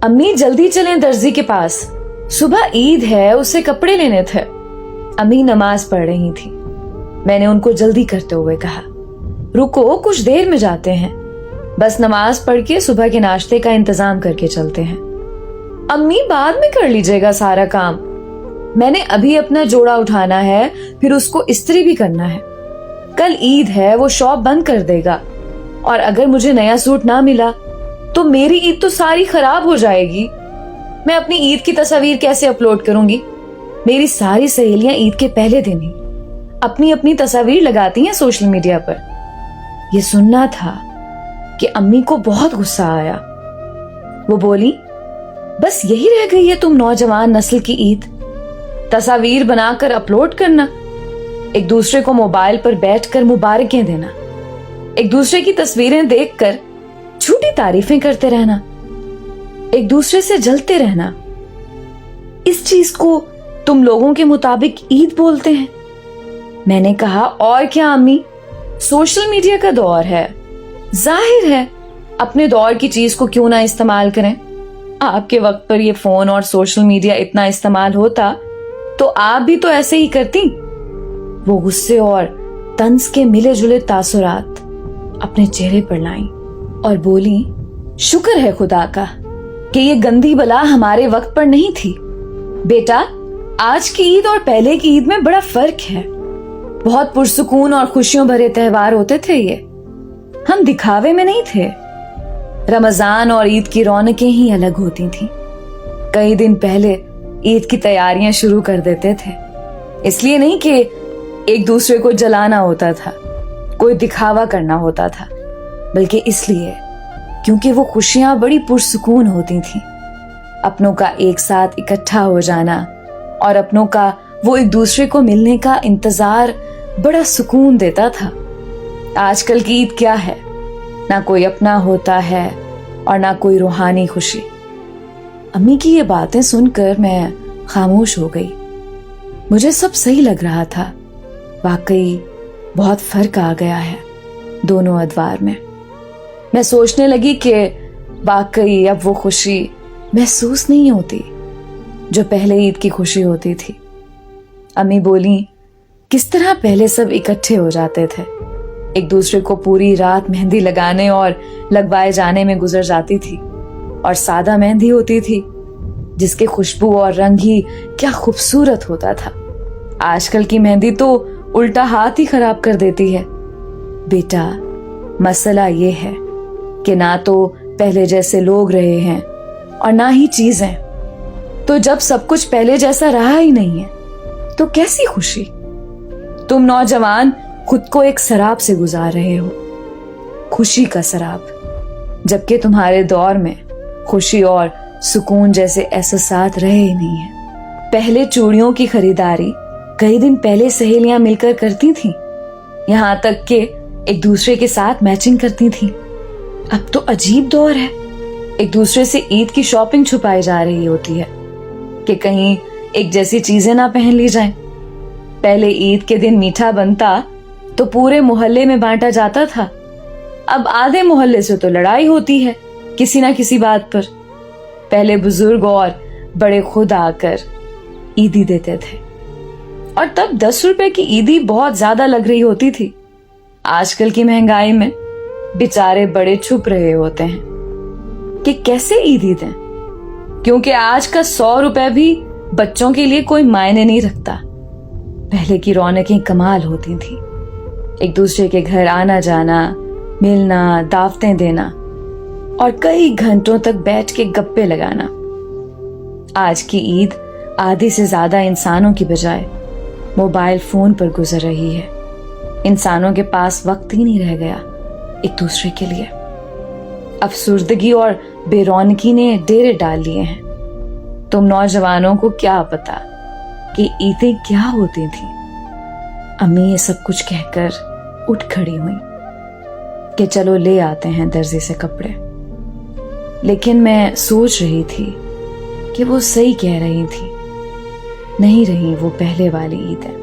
अम्मी जल्दी चलें दर्जी के पास, सुबह ईद है, उसे कपड़े लेने थे। अम्मी नमाज पढ़ रही थी। मैंने उनको जल्दी करते हुए कहा, रुको, कुछ देर में जाते हैं, बस नमाज पढ़ के सुबह के नाश्ते का इंतजाम करके चलते हैं। अम्मी बाद में कर लीजिएगा सारा काम, मैंने अभी अपना जोड़ा उठाना है, फिर उसको इस्त्री भी करना है। कल ईद है, वो शॉप बंद कर देगा, और अगर मुझे नया सूट ना मिला तो मेरी ईद तो सारी खराब हो जाएगी। मैं अपनी ईद की तस्वीर कैसे अपलोड करूंगी? मेरी सारी सहेलियां ईद के पहले दिन ही अपनी अपनी तस्वीर लगाती हैं सोशल मीडिया पर। यह सुनना था कि अम्मी को बहुत गुस्सा आया। वो बोली, बस यही रह गई है तुम नौजवान नस्ल की ईद, तस्वीर बनाकर अपलोड करना, एक दूसरे को मोबाइल पर बैठकर मुबारकें देना, एक दूसरे की तस्वीरें देखकर झूठी तारीफें करते रहना, एक दूसरे से जलते रहना। इस चीज को तुम लोगों के मुताबिक ईद बोलते हैं? मैंने कहा, और क्या अम्मी, सोशल मीडिया का दौर है, जाहिर है अपने दौर की चीज को क्यों ना इस्तेमाल करें। आपके वक्त पर ये फोन और सोशल मीडिया इतना इस्तेमाल होता तो आप भी तो ऐसे ही करती। वो गुस्से और तंज के मिले जुले तासुरात अपने चेहरे पर लाई और बोली, शुक्र है खुदा का कि ये गंदी बला हमारे वक्त पर नहीं थी। बेटा, आज की ईद और पहले की ईद में बड़ा फर्क है। बहुत पुरसुकून और खुशियों भरे त्योहार होते थे ये, हम दिखावे में नहीं थे। रमजान और ईद की रौनकें ही अलग होती थीं। कई दिन पहले ईद की तैयारियां शुरू कर देते थे, इसलिए नहीं कि एक दूसरे को जलाना होता था, कोई दिखावा करना होता था, बल्कि इसलिए क्योंकि वो खुशियां बड़ी पुरसुकून होती थीं। अपनों का एक साथ इकट्ठा हो जाना और अपनों का वो एक दूसरे को मिलने का इंतजार बड़ा सुकून देता था। आजकल की ईद क्या है, ना कोई अपना होता है और ना कोई रूहानी खुशी। अम्मी की ये बातें सुनकर मैं खामोश हो गई। मुझे सब सही लग रहा था, वाकई बहुत फर्क आ गया है दोनों अदवार में। मैं सोचने लगी कि वाकई अब वो खुशी महसूस नहीं होती जो पहले ईद की खुशी होती थी। अम्मी बोली, किस तरह पहले सब इकट्ठे हो जाते थे, एक दूसरे को पूरी रात मेहंदी लगाने और लगवाए जाने में गुजर जाती थी, और सादा मेहंदी होती थी जिसके खुशबू और रंग ही क्या खूबसूरत होता था। आजकल की मेहंदी तो उल्टा हाथ ही खराब कर देती है। बेटा, मसला ये है कि ना तो पहले जैसे लोग रहे हैं और ना ही चीजें। तो जब सब कुछ पहले जैसा रहा ही नहीं है तो कैसी खुशी? तुम नौजवान खुद को एक शराब से गुजार रहे हो, खुशी का शराब, जबकि तुम्हारे दौर में खुशी और सुकून जैसे एहसास रहे ही नहीं है। पहले चूड़ियों की खरीदारी कई दिन पहले सहेलियां मिलकर करती थीं, यहाँ तक कि एक दूसरे के साथ मैचिंग करती थीं। अब तो अजीब दौर है, एक दूसरे से ईद की शॉपिंग छुपाई जा रही होती है कि कहीं एक जैसी चीजें ना पहन ली जाएं। पहले ईद के दिन मीठा बनता तो पूरे मोहल्ले में बांटा जाता था, अब आधे मोहल्ले से तो लड़ाई होती है किसी ना किसी बात पर। पहले बुजुर्ग और बड़े खुद आकर ईदी देते थे, और तब 10 रुपए की ईदी बहुत ज्यादा लग रही होती थी। आजकल की महंगाई में बेचारे बड़े छुप रहे होते हैं कि कैसे ईदी दें, क्योंकि आज का 100 रुपए भी बच्चों के लिए कोई मायने नहीं रखता। पहले की रौनकें कमाल होती थी, एक दूसरे के घर आना जाना, मिलना, दावतें देना और कई घंटों तक बैठ के गप्पे लगाना। आज की ईद आधे से ज्यादा इंसानों की बजाय मोबाइल फोन पर गुजर रही है। इंसानों के पास वक्त ही नहीं रह गया एक दूसरे के लिए। अफसुर्दगी और बेरौनकी ने डेरे डाल लिए हैं। तुम नौजवानों को क्या पता कि ईदें क्या होती थी। अम्मी ये सब कुछ कहकर उठ खड़ी हुई कि चलो ले आते हैं दर्जी से कपड़े। लेकिन मैं सोच रही थी कि वो सही कह रही थी, नहीं रही वो पहले वाली ईदें,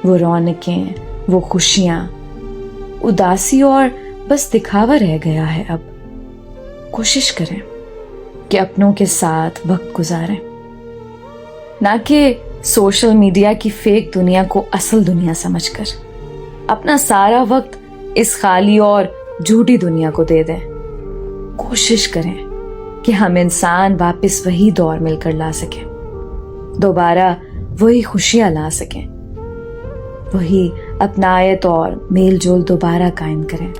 वो रौनकें, वो खुशियां, उदासी और बस दिखावा रह गया है। अब कोशिश करें, کہ اپنوں کے ساتھ وقت گزاریں، نہ کہ سوشل میڈیا کی فیک دنیا کو اصل دنیا سمجھ کر اپنا سارا وقت اس خالی اور جھوٹی دنیا کو دے دیں۔ کوشش کریں کہ ہم انسان واپس وہی دور مل کر لا سکیں، دوبارہ وہی خوشیاں لا سکیں، وہی اپنایت اور میل جول دوبارہ قائم کریں۔